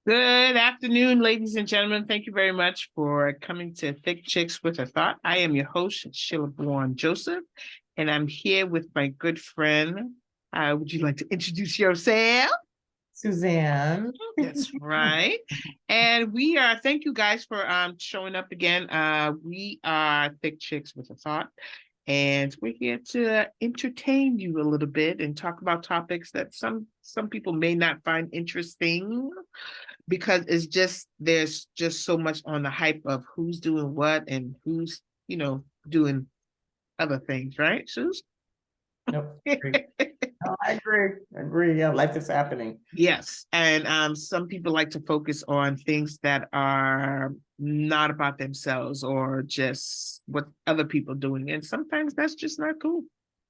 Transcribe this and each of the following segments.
Good afternoon, ladies and gentlemen. Thank you very much for coming to Thick Chicks with a Thought. I am your host, Sheila Bourne Joseph, and I'm here with my good friend. Would you like to introduce yourself? Suzanne. That's right. And thank you guys for showing up again. We are Thick Chicks with a Thought, and we're here to entertain you a little bit and talk about topics that some people may not find interesting because there's just so much on the hype of who's doing what and who's doing other things, right, Suze? Nope. Agree. No, I agree. I agree. Yeah, life is happening. Yes, and some people like to focus on things that are not about themselves or just what other people are doing, and sometimes that's just not cool.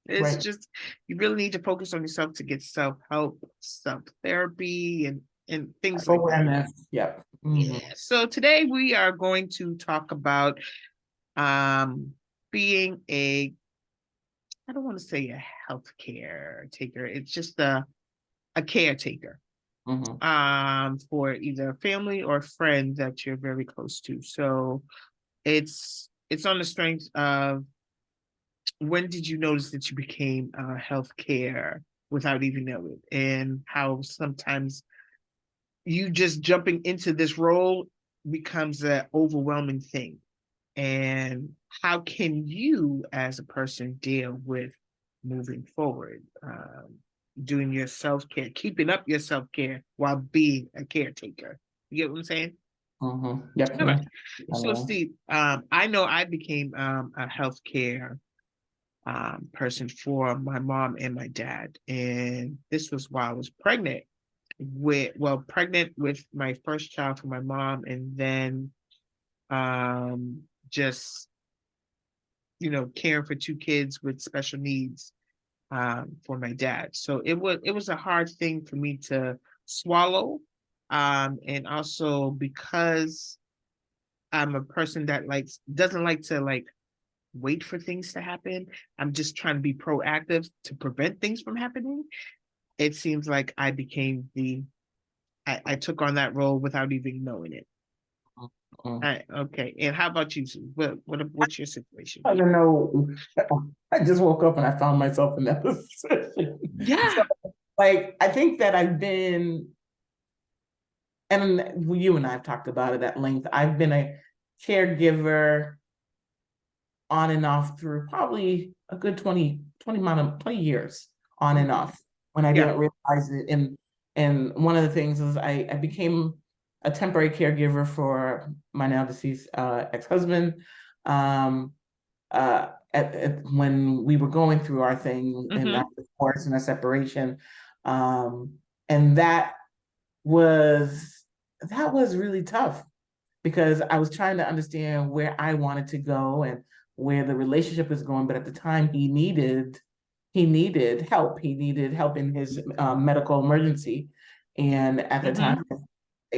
It's Right. just you really need to focus on yourself to get self-help, self-therapy, and things like that. Awareness. Yep. Yeah. So today we are going to talk about um being I don't want to say a healthcare taker. It's just a caretaker Mm-hmm. for either a family or friend that you're very close to. So it's on the strength of when did you notice that you became healthcare without even knowing it, and how sometimes you just jumping into this role becomes an overwhelming thing. And how can you as a person deal with moving forward, doing your self-care, keeping up your self-care while being a caretaker? You get what I'm saying? Mm-hmm. Yep. All right. I So know. Steve, I know I became a healthcare person for my mom and my dad, and this was while I was pregnant with my first child for my mom, and then just caring for two kids with special needs for my dad. So it was a hard thing for me to swallow, and also because I'm a person that doesn't like to wait for things to happen. I'm just trying to be proactive to prevent things from happening. It seems like I took on that role without even knowing it. Mm-hmm. Okay. And how about you, Sue? What's your situation? I don't know. I just woke up and I found myself in that position. So, Yeah. I think that I've been, and you and I have talked about it at length. I've been a caregiver on and off through probably a good 20 years on and Okay. off when I Yeah. didn't realize it. And one of the things is I became a temporary caregiver for my now deceased ex-husband when we were going through our thing and our Mm-hmm. divorce and our separation. Um, and was that was really tough because I was trying to understand where I wanted to go and where the relationship was going. But at the time, he needed help. He needed help in his medical emergency, and at the Mm-hmm. time,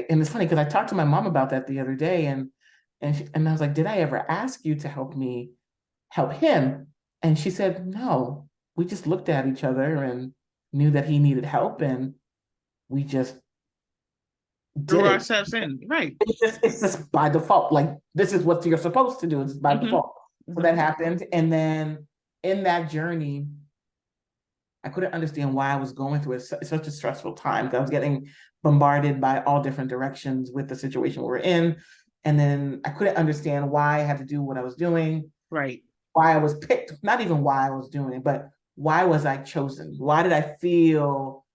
and it's funny because I talked to my mom about that the other day, and I was like, "Did I ever ask you to help me help him?" And she said, "No. We just looked at each other and knew that he needed help, and we just Threw did it." ourselves in. Right. It's just by default. Like this is what you're supposed to do. It's by Mm-hmm. default. So that Mm-hmm. happened. And then in that journey, I couldn't understand why I was going through such a stressful time because I was getting bombarded by all different directions with the situation we were in. And then I couldn't understand why I had to do what I was doing, Right. why I was picked, not even why I was doing it, but why was I chosen? Why did I feel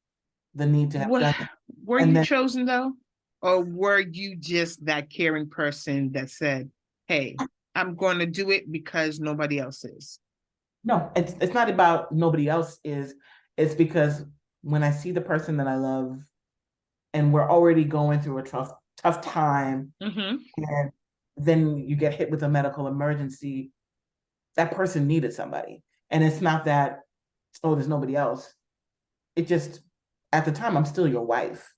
the need to have Were, done it? were And you then chosen though? Or were you just that caring person that said, hey, I'm going to do it because nobody else is? no, it's not about nobody else is. It's because when I see the person that I love and we're already going through a tough time, Mm-hmm. and then you get hit with a medical emergency, that person needed somebody. And it's not that, oh, there's nobody else. It just at the time I'm still your wife.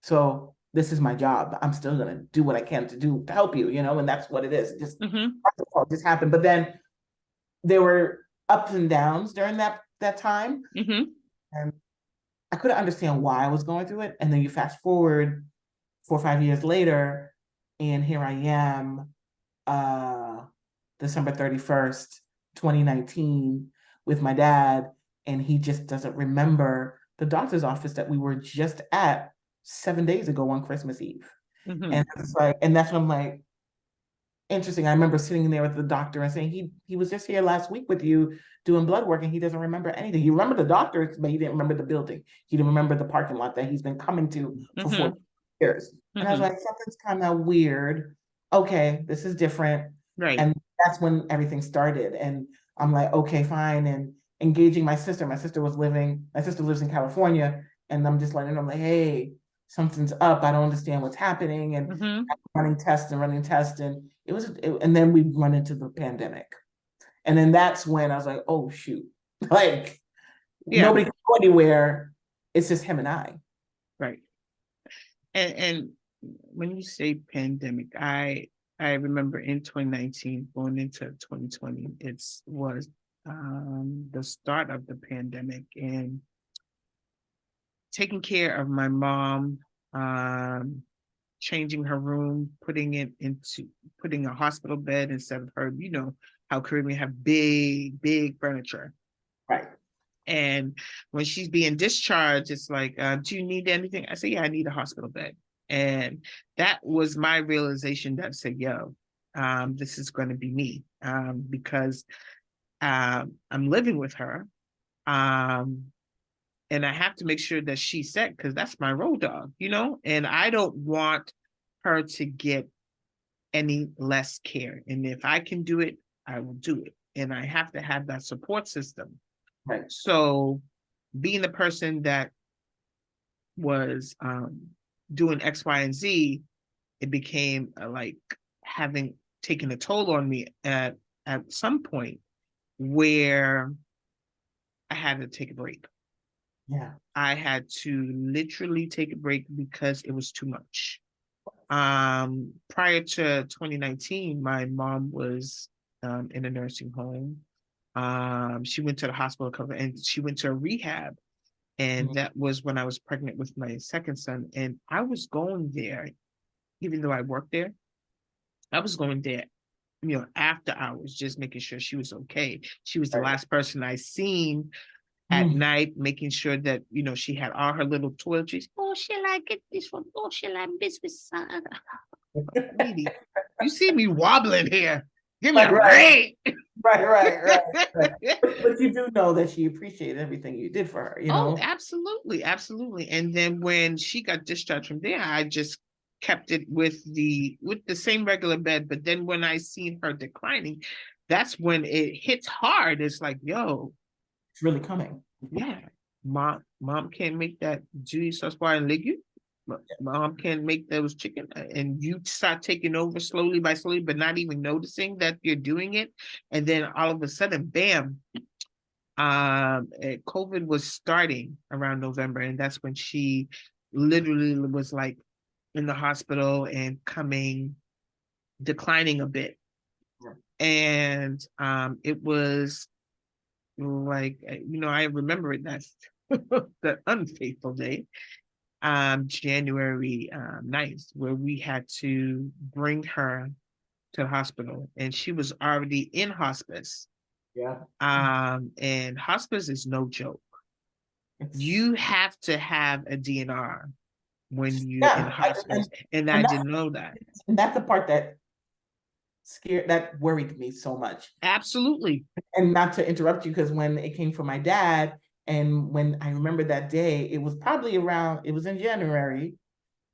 So this is my job. I'm still gonna do what I can to do to help you, and that's what it is. Mm-hmm. It just happened. But then there were ups and downs during that time. Mm-hmm. And I couldn't understand why I was going through it. And then you fast forward 4 or 5 years later, and here I am, December 31st, 2019, with my dad, and he just doesn't remember the doctor's office that we were just at 7 days ago on Christmas Eve. Mm-hmm. And it's like, and that's when I'm like, interesting. I remember sitting there with the doctor and saying, he was just here last week with you doing blood work and he doesn't remember anything. He remembered the doctors, but he didn't remember the building. He didn't remember the parking lot that he's been coming to for Mm-hmm. 40 years. And I was Mm-hmm. like, something's kind of weird. Okay, this is different. Right. And that's when everything started. And I'm like, okay, fine. And engaging my sister. My sister lives in California. And I'm just letting them like, hey, something's up. I don't understand what's happening. And Mm-hmm. running tests and running tests. And and then we run into the pandemic. And then that's when I was like, oh shoot. Like Yeah. nobody can go anywhere. It's just him and I. Right. And when you say pandemic, I remember in 2019 going into 2020, was the start of the pandemic, and taking care of my mom, um, changing her room, putting a hospital bed instead of her, how Caribbean have big furniture. Right. And when she's being discharged, it's like, do you need anything? I say, yeah, I need a hospital bed. And that was my realization that said, yo, this is going to be me, because I'm living with her. Um, and I have to make sure that she's set because that's my road dog, and I don't want her to get any less care. And if I can do it, I will do it. And I have to have that support system. Right. So being the person that was doing X, Y, and Z, it became like having taken a toll on me at some point where I had to take a break. Yeah. I had to literally take a break because it was too much. Prior to 2019, my mom was in a nursing home. She went to the hospital cover and she went to a rehab. And Mhm. that was when I was pregnant with my second son. And I was going there, even though I worked there, I was going there, after hours, just making sure she was okay. She was the Right. last person I seen at Mm. night, making sure that, she had all her little toiletries. Oh, shall I get this one? Oh, shall I miss with son? Lady, you see me wobbling here. Give me Right, a right, break. right. But you do know that she appreciated everything you did for her, Oh, absolutely, absolutely. And then when she got discharged from there, I just kept it with the same regular bed. But then when I seen her declining, that's when it hits hard. It's like, yo, It's really coming. yeah, mom can't make that juice and legume. Mom can't make those chicken, and you start taking over slowly by slowly, but not even noticing that you're doing it. And then all of a sudden, bam, COVID was starting around November, and that's when she literally was like in the hospital and declining a bit. And it was like, I remember it, that's the unfaithful day, January 9th, where we had to bring her to the hospital, and she was already in hospice. Yeah. And hospice is no joke. It's You have to have a DNR when you're in yeah. hospice, and I And didn't know that. that's the part that worried me so much. Absolutely. And not to interrupt you, because when it came from my dad, and when I remember that day, it was probably it was in January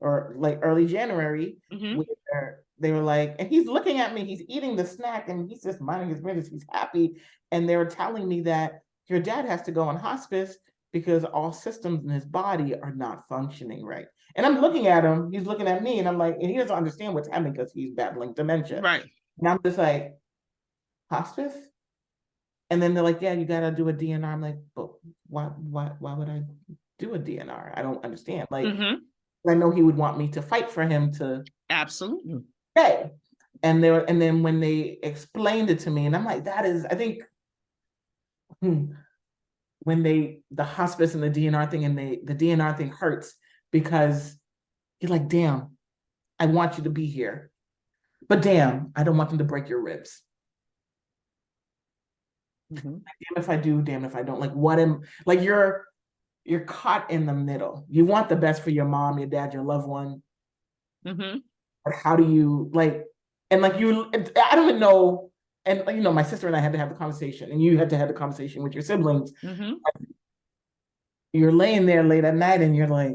or like early January, Mm-hmm. where they were like, and he's looking at me, he's eating the snack and he's just minding his business, he's happy. And they were telling me that your dad has to go on hospice because all systems in his body are not functioning right. And I'm looking at him, he's looking at me, and I'm like, and he doesn't understand what's happening because he's battling dementia. Right. And I'm just like, hospice? And then they're like, yeah, you gotta do a DNR. I'm like, but why would I do a DNR? I don't understand. Like, Mm-hmm. I know he would want me to fight for him to Absolutely. pay. And then when they explained it to me, and I'm like, that is, I think, when the hospice and the DNR thing, and the DNR thing hurts because you're like, damn, I want you to be here. But damn, I don't want them to break your ribs. Damn if I do, damn if I don't. Like what am like you're caught in the middle. You want the best for your mom, your dad, your loved one. But how do you like and like you I don't even know. And you know, my sister and I had to have the conversation, and you had to have the conversation with your siblings. You're laying there late at night and you're like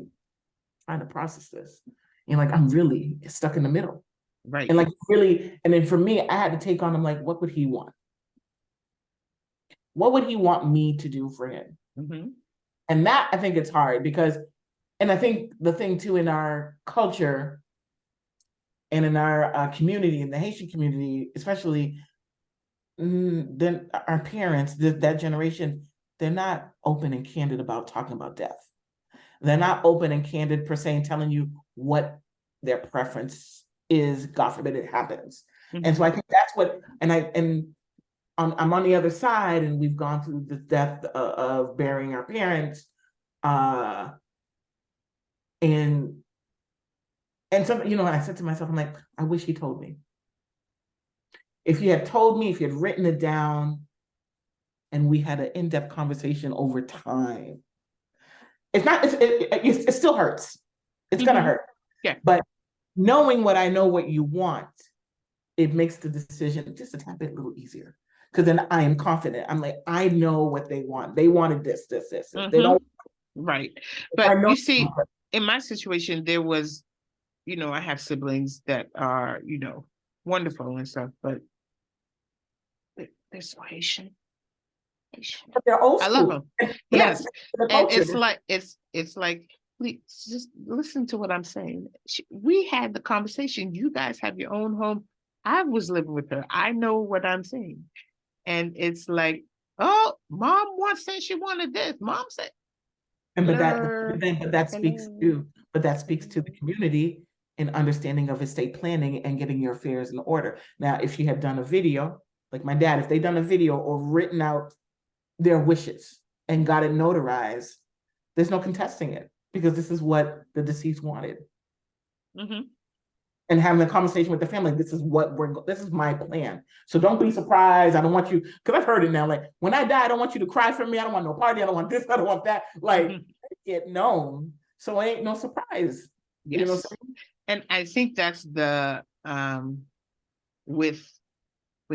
trying to process this. You're like, I'm really stuck in the middle. Right. And like really, and then for me, I had to take on, I'm like, what would he want? What would he want me to do for him? And that I think it's hard because, and I think the thing too in our culture and in our community, in the Haitian community, especially, then our parents, that generation, they're not open and candid about talking about death. They're not open and candid per se, telling you what their preference is. God forbid it happens. And so I think that's what, and I'm on the other side, and we've gone through the death of burying our parents, and some, you know, I said to myself, I'm like, I wish he told me. If he had told me, if he had written it down, and we had an in-depth conversation over time. It's not, it still hurts. It's gonna hurt. Yeah. But knowing what I know what you want, it makes the decision just a tad bit a little easier. Because then I am confident. I'm like, I know what they want. They wanted this. They don't. Right. But you see, in my situation, there was, you know, I have siblings that are, you know, wonderful and stuff, but they're so Haitian. But they're old I school. love them. Yes. And it's like, please just listen to what I'm saying. We had the conversation. You guys have your own home. I was living with her. I know what I'm saying. And it's like, oh, mom once said she wanted this. Mom said, and but that speaks to the community and understanding of estate planning and getting your affairs in order. Now, if she had done a video, like my dad, if they'd done a video or written out their wishes and got it notarized, there's no contesting it because this is what the deceased wanted. And having a conversation with the family, this is my plan. So don't be surprised. I don't want you, because I've heard it now, like, when I die, I don't want you to cry for me. I don't want no party. I don't want this. I don't want that. Like, get known. So it ain't no surprise. Yes. You know what I'm saying? And I think that's the, with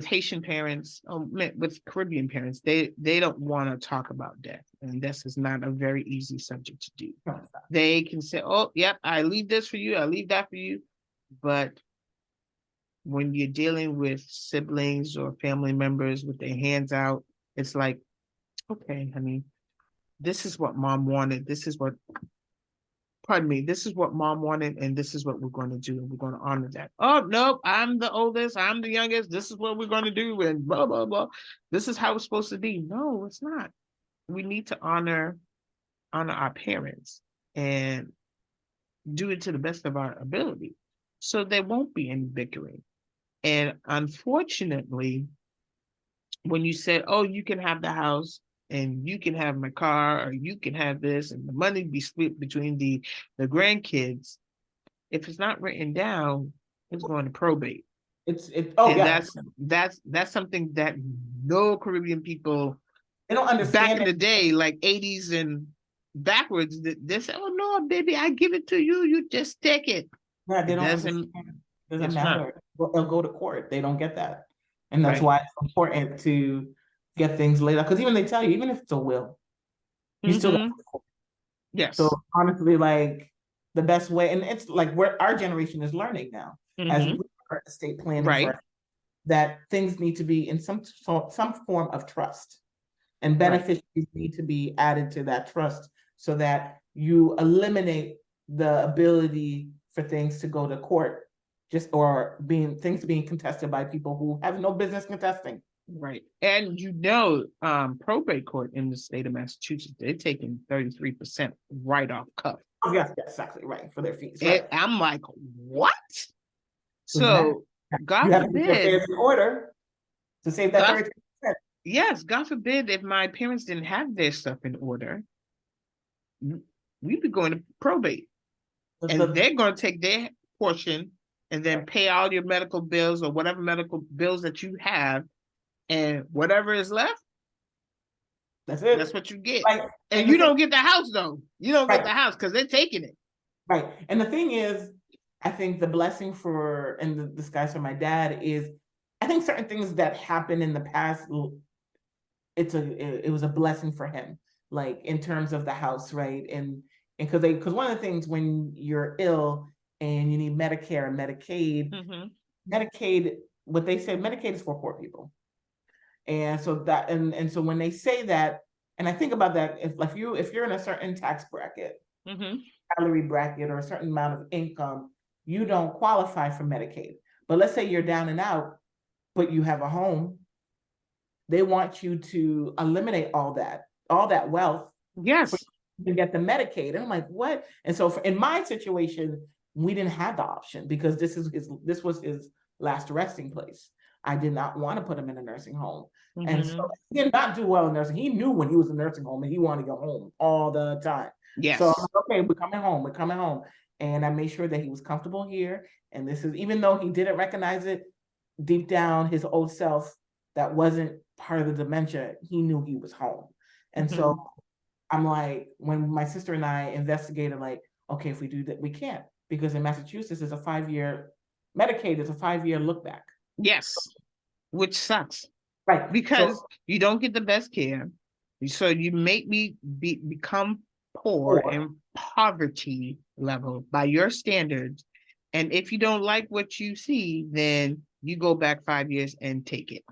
Haitian parents, with Caribbean parents, they don't want to talk about death. And this is not a very easy subject to do. They can say, oh, yep, I leave this for you. I leave that for you. But when you're dealing with siblings or family members with their hands out, it's like, okay, honey, this is what mom wanted. This is what mom wanted, and this is what we're going to do, and we're going to honor that. Oh, no, I'm the oldest, I'm the youngest, this is what we're going to do, and blah, blah, blah. This is how it's supposed to be. No, it's not. We need to honor our parents and do it to the best of our ability. So there won't be any bickering. And unfortunately, when you said, oh, you can have the house and you can have my car, or you can have this, and the money be split between the grandkids, if it's not written down, it's going to probate. That's something that no Caribbean people, they don't understand back in the day, like 80s and backwards, they say, oh no, baby, I give it to you, you just take it. Yeah, they don't understand. It doesn't matter. They'll go to court. They don't get that. And that's why it's important to get things laid out. Because even they tell you, even if it's a will, you still got to court. Yes. So honestly, like the best way, and it's like where our generation is learning now, as we are estate planning, that things need to be in some form of trust. And beneficiaries need to be added to that trust so that you eliminate the ability for things to go to court, or things being contested by people who have no business contesting. Right. And you know, probate court in the state of Massachusetts, they're taking 33% right off cuff. Oh, yes, exactly, right, for their fees. Right. I'm like, what? So God forbid, you have to get in order to save that 33%. Yes, God forbid, if my parents didn't have their stuff in order, we'd be going to probate. And they're going to take their portion and then pay all your medical bills or whatever medical bills that you have, and whatever is left, That's that's it. what you get. Like, And and the you thing, don't get the house though. You don't get right, the house because they're taking it. right. And the thing is, I think the blessing for and the disguise for my dad is, I think certain things that happened in the past, it was a blessing for him, like in terms of the house, right? And because one of the things when you're ill and you need Medicare and Medicaid, Mm-hmm. Medicaid, what they say, Medicaid is for poor people. And so that and so when they say that, and I think about that, if you're in a certain tax bracket, Mm-hmm. salary bracket, or a certain amount of income, you don't qualify for Medicaid. But let's say you're down and out, but you have a home, they want you to eliminate all that wealth for Yes. you to get the Medicaid. And I'm like, what? And so in my situation, we didn't have the option because this was his last resting place. I did not want to put him in a nursing home. And so Mm-hmm. he did not do well in nursing. He knew when he was in nursing home and he wanted to go home all the time. So I'm Yes. like, okay, we're coming home. We're coming home. And I made sure that he was comfortable here. And this is, even though he didn't recognize it, deep down, his old self that wasn't part of the dementia, he knew he was home. And so Mm-hmm. I'm like, when my sister and I investigated, like, okay, if we do that, we can't, because in Massachusetts is a 5-year, Medicaid is a 5-year look back. Yes. Which sucks Right. because So you don't get the best care. So you make me become poor or and poverty level by your standards. And if you don't like what you see, then you go back 5 years and take it.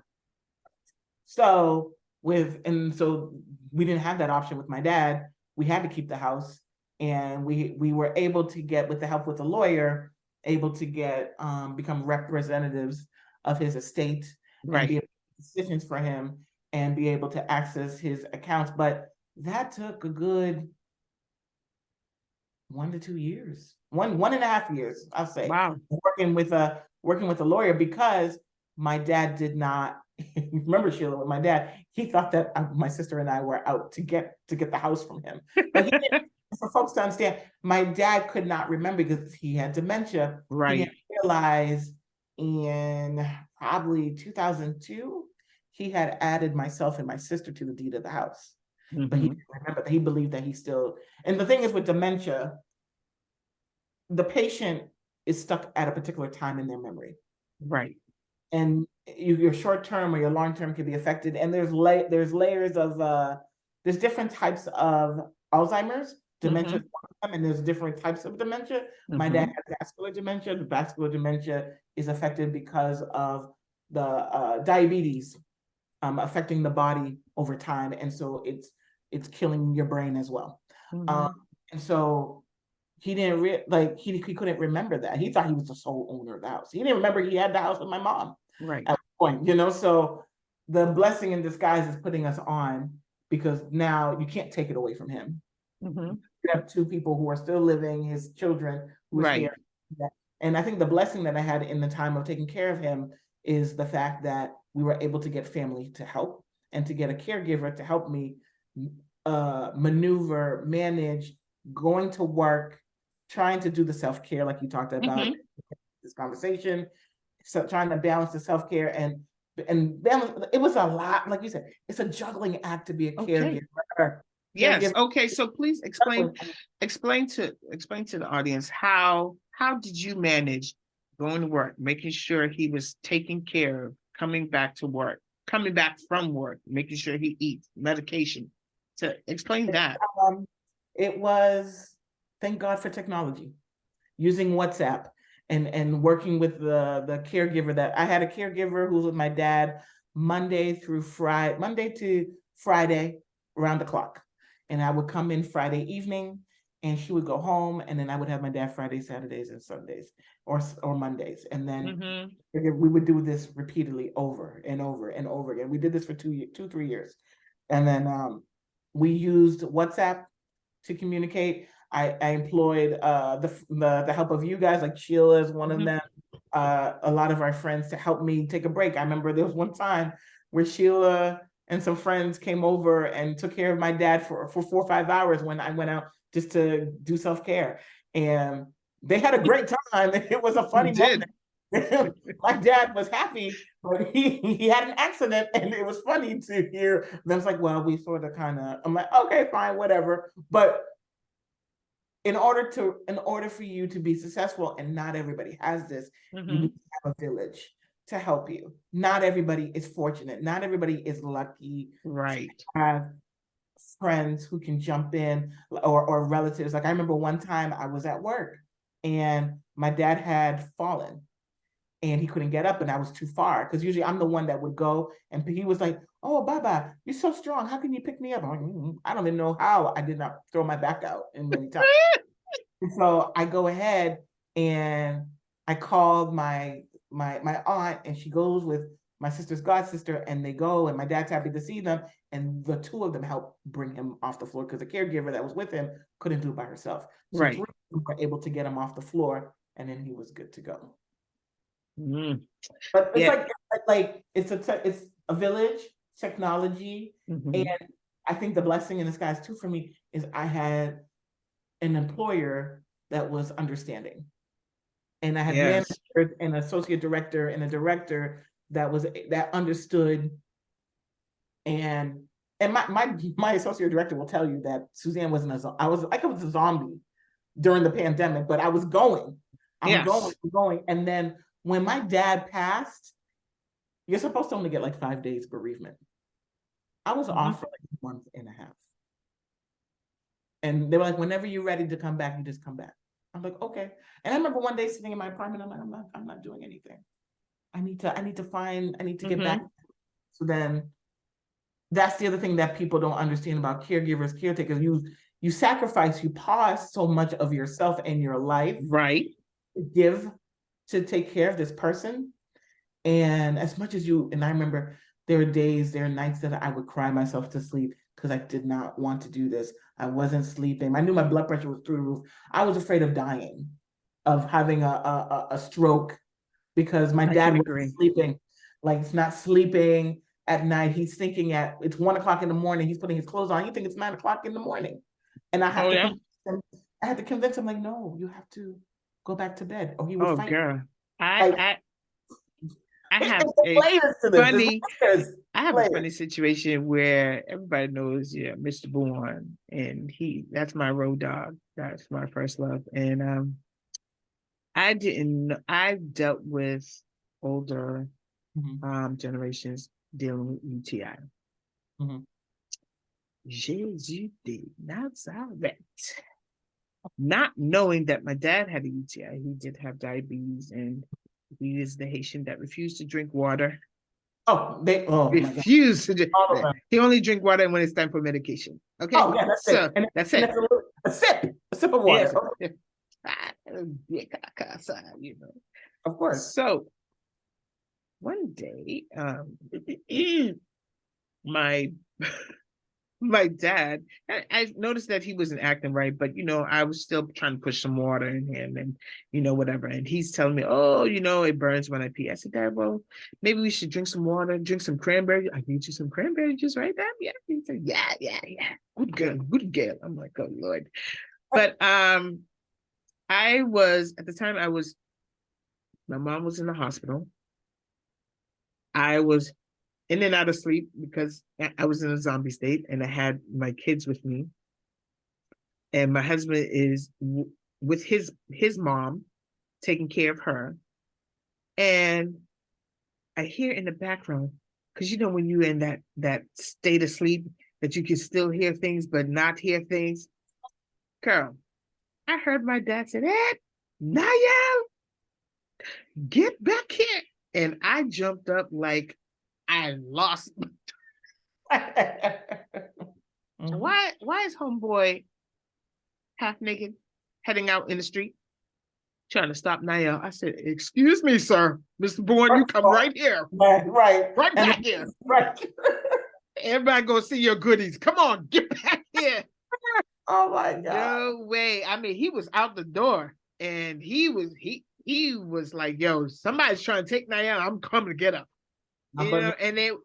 so and so we didn't have that option with my dad. We had to keep the house, and we were able to get, with the help with a lawyer, able to get become representatives of his estate and be Right. able to make decisions for him and be able to access his accounts. But that took a good 1 to 2 years, 1.5 years, I'll say, Wow. working with a lawyer, because my dad did not. Remember, Sheila, with my dad, he thought that my sister and I were out to get the house from him. But he didn't, for folks to understand, my dad could not remember because he had dementia. He Right. didn't realize in probably 2002, he had added myself and my sister to the deed of the house. But he Mm-hmm. didn't remember that. He believed that he still, and the thing is with dementia, the patient is stuck at a particular time in their memory, Right. and your short term or your long term can be affected. And there's layers of there's different types of Alzheimer's. Dementia Mm-hmm. is one of them, and there's different types of dementia. My dad Mm-hmm. has vascular dementia. The vascular dementia is affected because of the diabetes affecting the body over time, and so it's killing your brain as well. Um, Mm-hmm. and so he didn't he couldn't remember that. He thought he was the sole owner of the house. He didn't remember he had the house with my mom Right. at one point, so the blessing in disguise is putting us on, because now you can't take it away from him. Mm-hmm. You have two people who are still living, his children, who is Right. here. And I think the blessing that I had in the time of taking care of him is the fact that we were able to get family to help, and to get a caregiver to help me maneuver, manage going to work, trying to do the self-care like you talked about Mm-hmm. this conversation, so trying to balance the self-care and balance. It was a lot, like you said, it's a juggling act to be a Okay. caregiver. Yes. Caregiver. Okay. So please explain to the audience how did you manage going to work, making sure he was taken care of, coming back to work, coming back from work, making sure he eats medication. To explain that. Um, it was, thank God for technology, using WhatsApp and working with the caregiver. That I had a caregiver who was with my dad Monday to Friday, around the clock. And I would come in Friday evening, and she would go home, and then I would have my dad Fridays, Saturdays, and Sundays, or Mondays. And then Mm-hmm. we would do this repeatedly over and over and over again. We did this for 3 years. And then we used WhatsApp to communicate. I employed the help of you guys, like Sheila is one of Mm-hmm. them. A lot of our friends to help me take a break. I remember there was one time where Sheila and some friends came over and took care of my dad for 4 or 5 hours when I went out just to do self-care. And They had a great time. It was a You funny did. moment. My dad was happy, but he had an accident, and it was funny to hear. And I was like, well, we sort of kind of. I'm like, okay, fine, whatever. But in order for you to be successful, and not everybody has this, you need Hmm. to have a village to help you. Not everybody is fortunate. Not everybody is lucky to Right. have friends who can jump in, or relatives. Like I remember one time I was at work and my dad had fallen and he couldn't get up and I was too far, because usually I'm the one that would go, and he was like, oh, Baba, you're so strong, how can you pick me up? I'm like, I don't even know how I did not throw my back out in many times. And so I go ahead and I called my aunt, and she goes with my sister's god sister, and they go, and my dad's happy to see them, and the two of them help bring him off the floor, because the caregiver that was with him couldn't do it by herself. So three Right. of them were able to get him off the floor, and then he was good to go. Mm. But Yeah. it's a village, technology, and Hmm. I think the blessing in disguise too for me is I had an employer that was understanding, and I had Yes. managers and associate director and a director that understood. And my associate director will tell you that Suzanne wasn't I was like, I was a zombie during the pandemic, but I was going. Yes. I'm going. And then when my dad passed, you're supposed to only get like 5 days bereavement. I was off Hmm. for like a month and a half. And they were like, whenever you're ready to come back, you just come back. I'm like, okay. And I remember one day sitting in my apartment, I'm like, I'm not doing anything. I need to get back. Hmm. So then that's the other thing that people don't understand about caregivers, caretakers. You sacrifice, you pause so much of yourself and your life Right. to give, to take care of this person. And as much as you, and I remember there were days, there are nights that I would cry myself to sleep because I did not want to do this. I wasn't sleeping. I knew my blood pressure was through the roof. I was afraid of dying, of having a stroke, because my I dad can wasn't agree. sleeping. Like, he's not sleeping at night. He's thinking it's 1 o'clock in the morning. He's putting his clothes on. He thinks it's 9 o'clock in the morning. And Oh yeah. I had to convince him, like, no, you have to go back to bed, or he would Oh fight. girl. I Like, I I have there's a layers to this. There's funny layers, I have a layers. funny situation where everybody knows, yeah, Mr. Bourne, and that's my road dog. That's my first love. And I dealt with older Mhm, generations dealing with UTI. mhm. Jésus de Nazareth. Not knowing that my dad had a UTI, he did have diabetes, and he is the Haitian that refused to drink water. Oh my God, Refused to drink. all of them. He only drink water when it's time for medication. Okay, Oh yeah, that's so it. And, that's and it. that's a sip of Yes, water. Okay, you know. of course. So one day, my my dad, I noticed that he wasn't acting right, but I was still trying to push some water in him, and whatever. And he's telling me, oh, it burns when I pee. I said, Dad, well, maybe we should drink some water, drink some cranberry. I need you some cranberry juice right now. Yeah. He said, yeah, yeah, yeah. Good girl, good girl. I'm like, oh Lord. But I was at the time my mom was in the hospital. I was in and out of sleep because I was in a zombie state, and I had my kids with me, and my husband is with his mom taking care of her. And I hear in the background, because when you're in that state of sleep, that you can still hear things but not hear things. Girl, I heard my dad say, that Niall, get back here. And I jumped up like I lost. Mhm. Why is homeboy half naked heading out in the street trying to stop Niall? I said, excuse me, sir. Mr. Bourne, you First of come all, right here. right. Right And back here. right. Everybody go see your goodies. Come on, get back here. Oh my God. No way. I mean, he was out the door, and he was like, yo, somebody's trying to take Niall. I'm coming to get him. But And it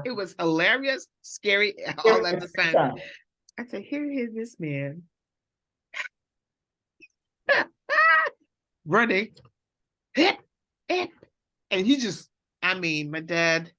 was hilarious, scary, here all at at the the same. time. I said, here is this man. running, hip, hip. And he just, I mean, my dad,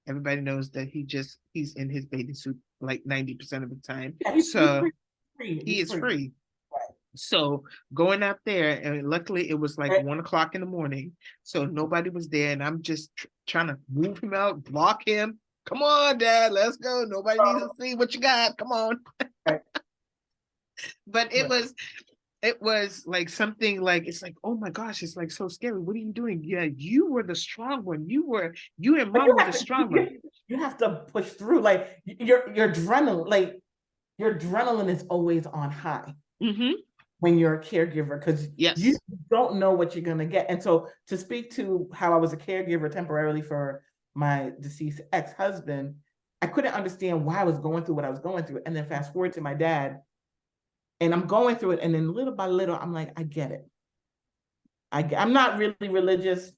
everybody knows that he's in his bathing suit like 90% of the time. Yeah, he's So free. Free. he He's is free. free. Right. So going out there, and luckily it was like Right. 1 o'clock in the morning. So nobody was there. And I'm just trying to move him out, block him. Come on, Dad, let's go. Nobody needs to see what you got. Come on. Right. But Right. it was like something like, it's like, oh my gosh, it's like so scary. What are you doing? Yeah, you were the strong one. You and But mom were the strong one. you have to push through. Like your adrenaline, like your adrenaline is always on high Mm-hmm. when you're a caregiver because you Yes. don't know what you're gonna get. And so to speak to how I was a caregiver temporarily for my deceased ex-husband, I couldn't understand why I was going through what I was going through. And then fast forward to my dad, and I'm going through it, and then little by little, I'm like, I get it. I'm not really religious,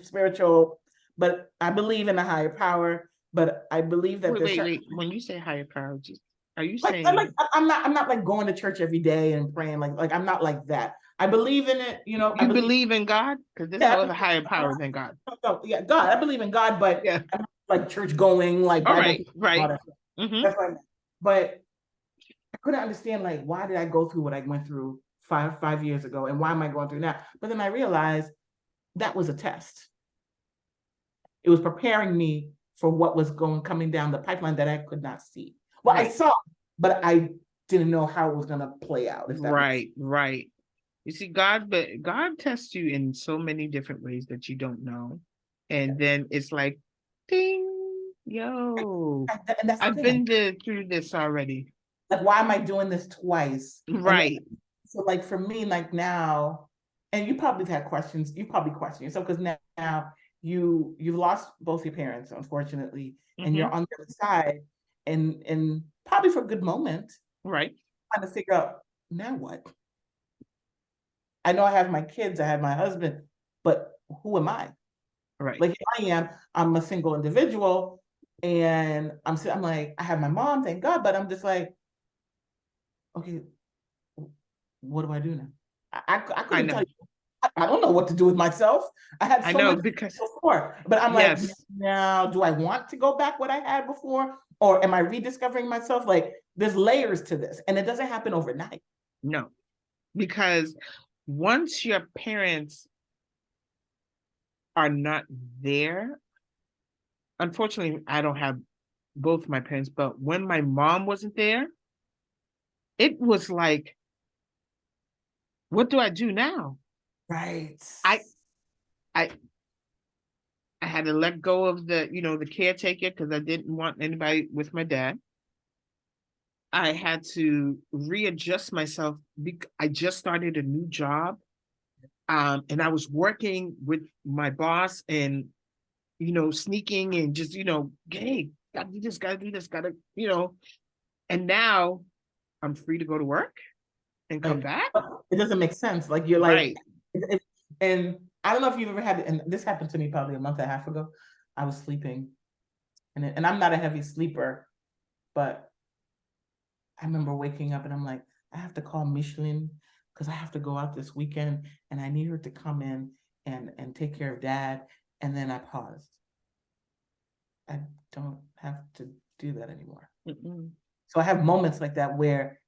spiritual, but I believe in a higher power. But I believe that Wait, there's wait, certain, wait. When you say higher power, just are you like saying I'm not like going to church every day and praying like I'm not like that. I believe in it, you know. I you believe, believe in God? Because there's yeah, no other higher power than God. yeah, God. I believe in God, but Yeah. I'm not like church going, like All Bible right. people, all Right. that stuff. Mm-hmm. That's what I meant. But I couldn't understand like why did I go through what I went through five years ago, and why am I going through now? But then I realized that was a test. It was preparing me for what was coming down the pipeline that I could not see. Well, I Right. saw, but I didn't know how it was going to play out, if that makes sense. Right. Right. You see, God tests you in so many different ways that you don't know. And then it's like, ding, yo, And that's the I've thing. been through this already. Like, why am I doing this twice? And Right. so, like, for me, like now, and you probably have had questions, you probably question yourself because now you've lost both your parents, unfortunately, and Mm-hmm. you're on the other side, and probably for a good moment, Right. trying to figure out now what. I know I have my kids, I have my husband, but who am I? Right. Like here I'm a single individual, and I'm like, I have my mom, thank God, but I'm just like, okay, what do I do now? I I couldn't tell know. you. I don't know what to do with myself. I had I so know much because before, but I'm like, yes, now do I want to go back what I had before, or am I rediscovering myself? Like, there's layers to this, and it doesn't happen overnight. no, because once your parents are not there, unfortunately, I don't have both my parents, but when my mom wasn't there, it was like, what do I do now? Right. I I I had to let go of the caretaker because I didn't want anybody with my dad. I had to readjust myself. I just started a new job, and I was working with my boss and sneaking and just hey, gotta do this, gotta do this, gotta. And now I'm free to go to work and come Like, back. it doesn't make sense. Like, you're like, Right. and I don't know if you've ever had, and this happened to me probably a month and a half ago. I was sleeping, and I'm not a heavy sleeper, but I remember waking up and I'm like, I have to call Michelin because I have to go out this weekend, and I need her to come in and take care of dad. And then I paused. I don't have to do that anymore. Mm-mm. So I have moments like that where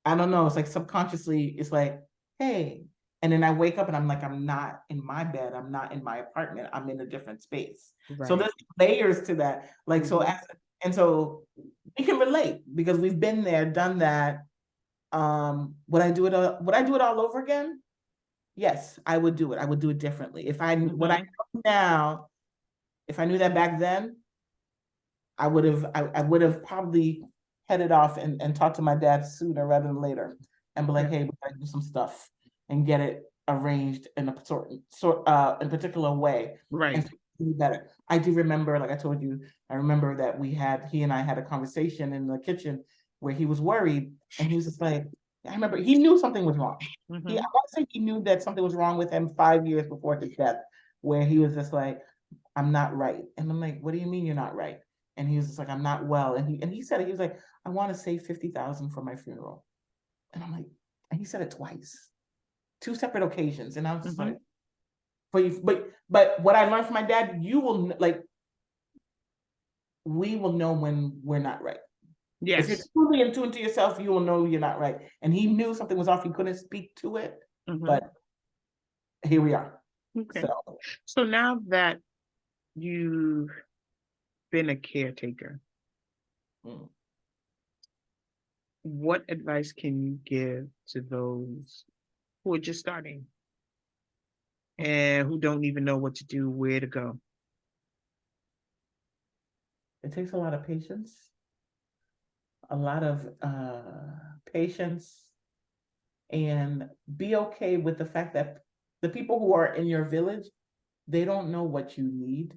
I don't know, it's like subconsciously, it's like, hey. And then I wake up and I'm like, I'm not in my bed. I'm not in my apartment. I'm in a different space. So Right. there's layers to that. Like, so, Mhm. and so we can relate because we've been there, done that. Would I do it all over again? Yes, I would do it. I would do it differently. What I Mhm. know now, if I knew that back then, I would have probably headed off and talked to my dad sooner rather than later and be like, Yeah. hey, we gotta do some stuff and get it arranged in a in a particular way and Right. do better. I do remember, like I told you, I remember that he and I had a conversation in the kitchen where he was worried and he was just like, I remember he knew something was wrong. I Mhm. want to say he knew that something was wrong with him 5 years before his death, where he was just like, I'm not right. And I'm like, what do you mean you're not right? And he was just like, I'm not well. And he said it, he was like, I want to save 50,000 for my funeral. And I'm like, and he said it twice. two separate occasions. And I was just Mm-hmm. like, but what I learned from my dad, you will like, we will know when we're not right. If you're Yes. truly in tune to yourself, you will know you're not right. And he knew something was off. He couldn't speak to it, Mm-hmm. but here we are. Okay. So So now that you've been a caretaker, mm, what advice can you give to those who are just starting and who don't even know what to do, where to go? it takes a lot of patience, and be okay with the fact that the people who are in your village, they don't know what you need.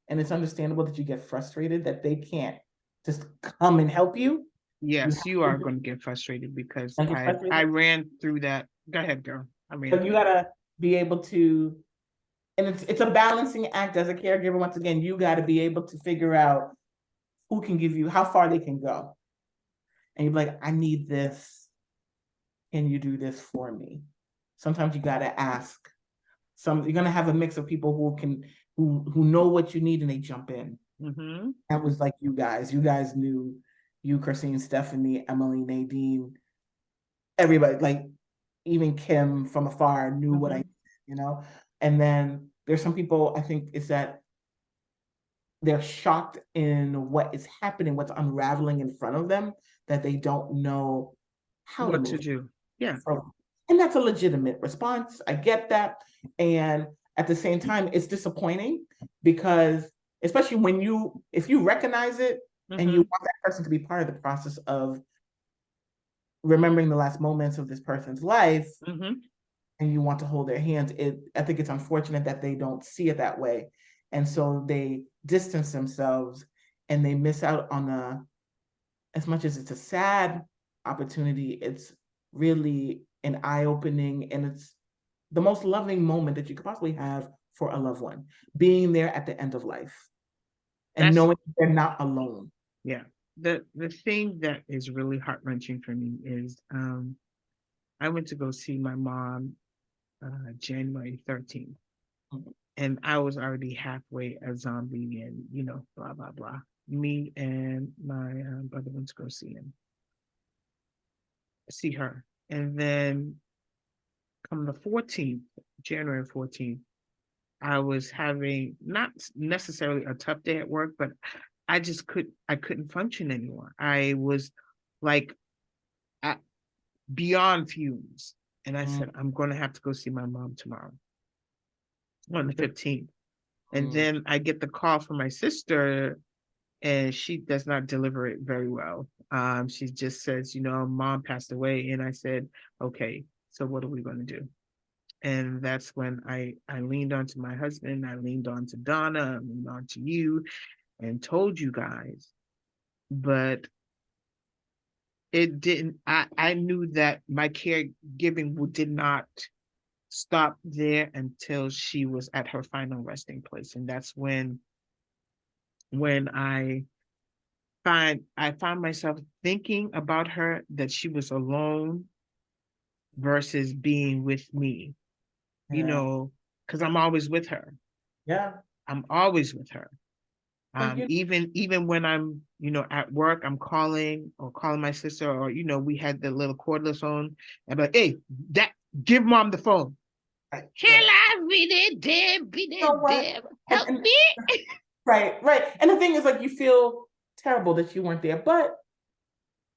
And it's understandable that you get frustrated that they can't just come and help you. You Yes, you are have going to get frustrated because to get I frustrated, ran through that. Go ahead, girl. I ran but you through that. gotta be able to, and it's a balancing act as a caregiver. Once again, you got to be able to figure out who can give you how far they can go. And you're like, I need this. Can you do this for me? Sometimes you got to ask. You're gonna have a mix of people who know what you need and they jump in. Mm-hmm. That was like you guys. You guys knew, you, Christine, Stephanie, Emily, Nadine, everybody, like even Kim from afar knew what I, Mm-hmm. you know. And then there's some people, I think, is that they're shocked in what is happening, what's unraveling in front of them, that they don't know how to What to move do? Yeah. from. And that's a legitimate response. I get that. And at the same time, it's disappointing because, especially if you recognize it and you Mm-hmm. want that person to be part of the process of remembering the last moments of this person's life, Mm-hmm. and you want to hold their hands, I think it's unfortunate that they don't see it that way. And so they distance themselves and they miss out on as much as it's a sad opportunity, it's really an eye-opening, and it's the most loving moment that you could possibly have for a loved one, being there at the end of life and That's knowing they're not alone. yeah. The thing that is really heart-wrenching for me is I went to go see my mom January 13th. Mhm. And I was already halfway a zombie and, blah, blah, blah. Me and my brother went to go see her. And then come the 14th, January 14th, I was having not necessarily a tough day at work, but I couldn't function anymore. I was like at, beyond fumes. And I said, I'm going to have to go see my mom tomorrow on the 15th. And Mm. then I get the call from my sister, and she does not deliver it very well. She just says, mom passed away. And I said, okay, so what are we going to do? And that's when I leaned on to my husband, I leaned on to Donna, I leaned on to you, and told you guys. But it didn't, I knew that my caregiving did not stop there until she was at her final resting place. And that's when I found myself thinking about her, that she was alone versus being with me, Yeah. because I'm always with her. Yeah. I'm always with her. But you Even when I'm, at work, I'm calling my sister, or, we had the little cordless phone. I'm like, hey, that give mom the phone. right, Hell, right. I be there, Deb, be You know there, what? Deb. And, Help and me. right, right. And the thing is, like, you feel terrible that you weren't there, but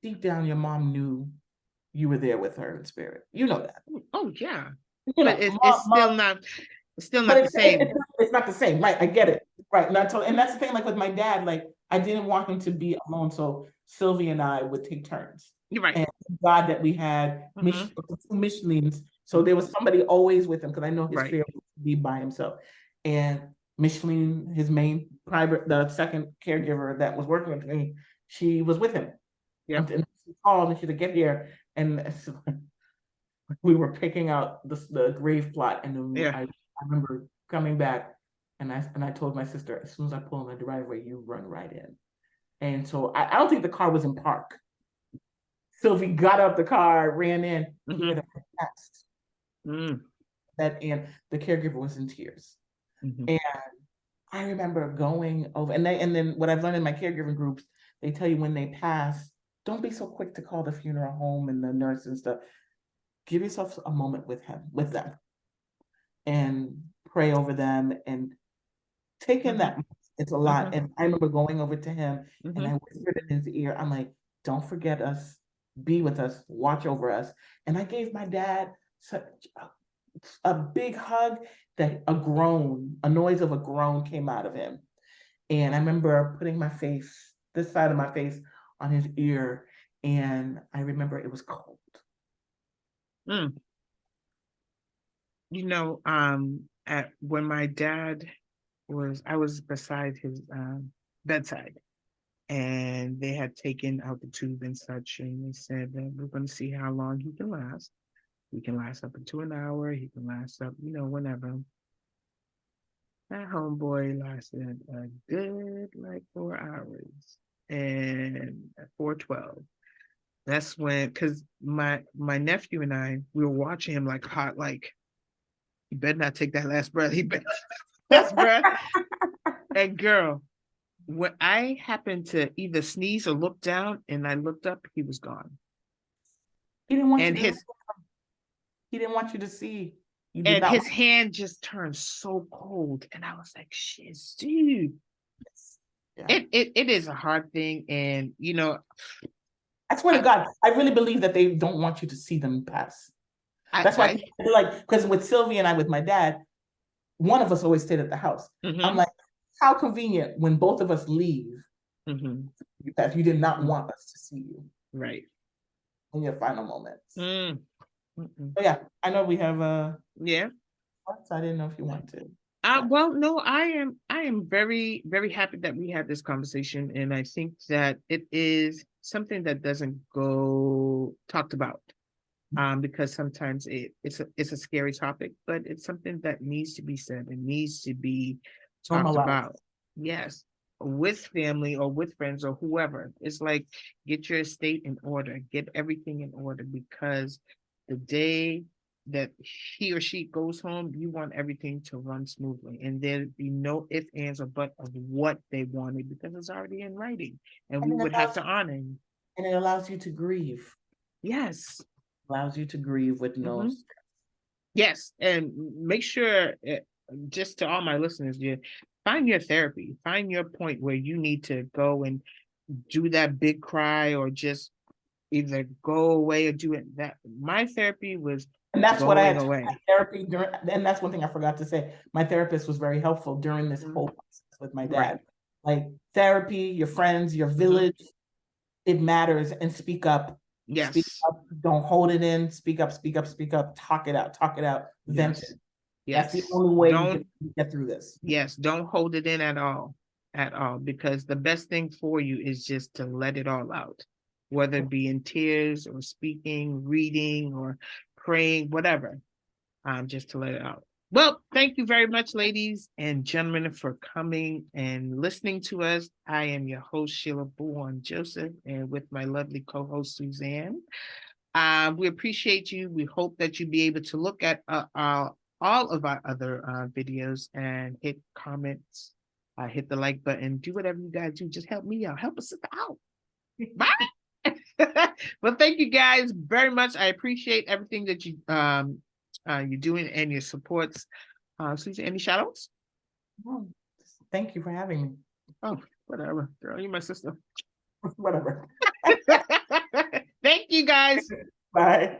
deep down, your mom knew you were there with her in spirit. You know that. Oh yeah. You But know, it's still not but the same. it's not the same, right? I get it, right? And that's the thing. Like with my dad, like I didn't want him to be alone, so Sylvie and I would take turns. You're right. And thank God that we had Mm-hmm. two Michelins, so there was somebody always with him because I know his Right. fear would be by himself. And Micheline, his main private, the second caregiver that was working with me, she was with him. Yep. And she called and she said, "Get here," and so we were picking out the grave plot, and then Yeah. I remember coming back, and I told my sister, as soon as I pull in the driveway, you run right in. And so I don't think the car was in park. Sylvie got out the car, ran in. He heard Mm-hmm. a text. Mm. And the caregiver was in tears. Mhm. And I remember going over, and then what I've learned in my caregiving groups, they tell you when they pass, don't be so quick to call the funeral home and the nurse and stuff. Give yourself a moment with them, and pray over them and take in Mhm. that. It's a lot. Mhm. And I remember going over to him and Mhm. I whispered in his ear, I'm like, don't forget us, be with us, watch over us. And I gave my dad such a big hug that a noise of a groan came out of him. And I remember putting my face, this side of my face, on his ear. And I remember it was cold. Mm. You know, at when my dad I was beside his bedside, and they had taken out the tube and such, and they said that we're going to see how long he can last. He can last up into an hour. He can last up, whenever. That homeboy lasted a good like 4 hours, and at 4:12, that's when, because my nephew and I, we were watching him like hot, like he better not take that last breath. He better last breath. And girl, when I happened to either sneeze or look down, and I looked up, he was gone. He didn't want you And to, his he didn't want you to see. You did and not his want hand just turned so cold, and I was like, "Shit, dude." this. Yeah. It is a hard thing, and I swear to I God, I really believe that they don't want you to see them pass. I That's why I I feel like, because with Sylvie and I, with my dad, one of us always stayed at the house. I'm mm-hmm, like, how convenient when both of us leave mm-hmm, that you did not mm-hmm, want us to see you right. in your final moments. Mm, mm-mm. But yeah, I know we have Yeah. so I didn't know if you want to. Well, no, I am very, very happy that we had this conversation, and I think that it is something that doesn't go talked about. Because sometimes it's a scary topic, but it's something that needs to be said and needs to be talked Normalize. about. Yes, with family or with friends or whoever. It's like, get your estate in order, get everything in order, because the day that he or she goes home, you want everything to run smoothly, and there be no ifs, ands, or but of what they wanted, because it's already in writing, and And we it would have allows to honor him. and it allows you to grieve. Yes. Allows you to grieve with no. Mhm. Yes, and make sure, just to all my listeners, you find your therapy, find your point where you need to go and do that big cry, or just either go away or do it. That my therapy was And that's what I going had to my away. therapy during, and that's one thing I forgot to say. My therapist was very helpful during this Mhm. whole process with my Right. dad. Like therapy, your friends, your Hmm. village, it matters. And speak Yes. up, don't hold it in, speak up, speak up, speak up, talk it out, vent Yes. it. That's the Yes. only way we Don't can get through this. Yes, don't hold it in at all, because the best thing for you is just to let it all out, whether it be in tears or speaking, reading, or praying, whatever, just to let it out. Well, thank you very much, ladies and gentlemen, for coming and listening to us. I am your host, Sheila Buwan Joseph, and with my lovely co host, Suzanne. We appreciate you. We hope that you be able to look at all of our other videos and hit comments, hit the like button, do whatever you guys do. Just help me out. Help us out. Bye. Well, thank you guys very much. I appreciate everything that you're doing and your supports. Susan, any shout outs? Oh, thank you for having me. Oh, whatever. Girl, you're my sister. Whatever. Thank you guys. Bye.